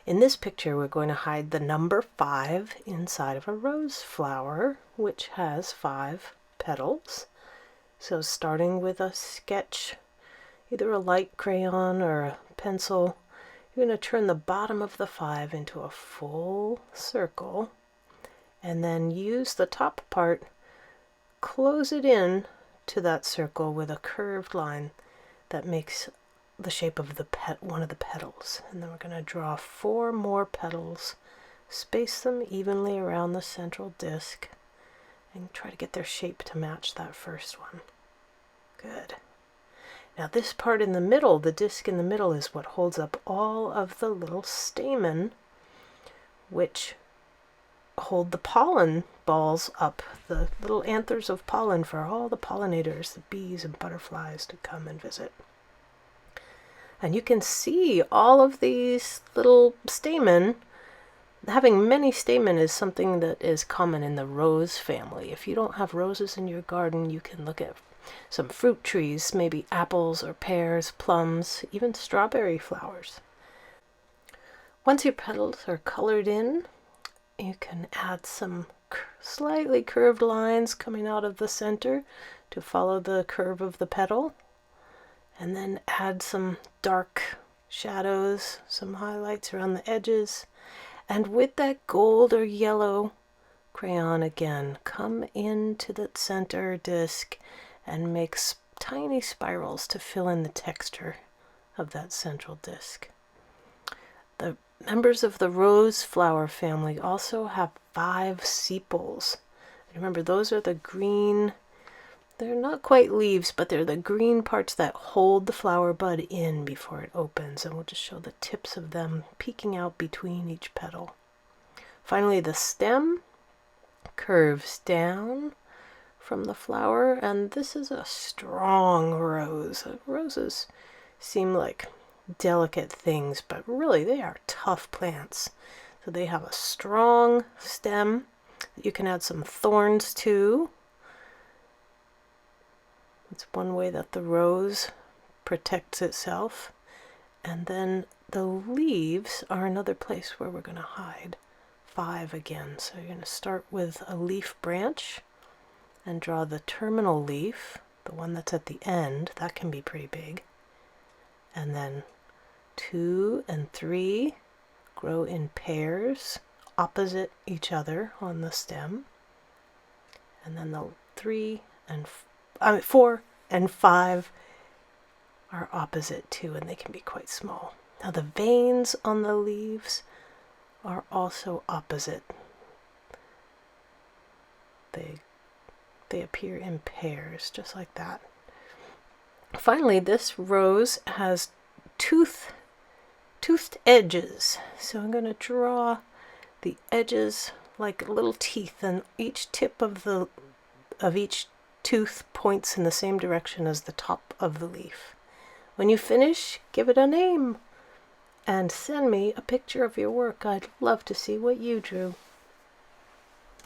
In this picture, we're going to hide the number 5 inside of a rose flower, which has 5 petals. So starting with a sketch, either a light crayon or a pencil, you're going to turn the bottom of the 5 into a full circle, and then use the top part, close it in to that circle with a curved line that makes the shape of the one of the petals. And then we're going to draw 4 more petals, space them evenly around the central disc, and try to get their shape to match that first one. Good. Now this part in the middle, the disc in the middle, is what holds up all of the little stamen, which hold the pollen balls up, the little anthers of pollen for all the pollinators, the bees and butterflies, to come and visit. And you can see all of these little stamen. Having many stamen is something that is common in the rose family. If you don't have roses in your garden, you can look at some fruit trees, maybe apples or pears, plums, even strawberry flowers. Once your petals are colored in, you can add some slightly curved lines coming out of the center to follow the curve of the petal. And then add some dark shadows, some highlights around the edges. And with that gold or yellow crayon again, come into the center disc and make tiny spirals to fill in the texture of that central disc. The members of the rose flower family also have 5 sepals. Remember, those are the green. They're not quite leaves, but they're the green parts that hold the flower bud in before it opens, and we'll just show the tips of them peeking out between each petal. Finally, the stem curves down from the flower, and this is a strong rose. Roses seem like delicate things, but really they are tough plants. So they have a strong stem that you can add some thorns to. It's one way that the rose protects itself. And then the leaves are another place where we're going to hide 5 again. So you're going to start with a leaf branch and draw the terminal leaf, the one that's at the end. That can be pretty big. And then 2 and 3 grow in pairs opposite each other on the stem. And then the 4 and 5 are opposite too, and they can be quite small. Now the veins on the leaves are also opposite. They appear in pairs, just like that. Finally, this rose has toothed edges. So I'm going to draw the edges like little teeth, and each tip of each tooth points in the same direction as the top of the leaf. When you finish, give it a name and send me a picture of your work. I'd love to see what you drew.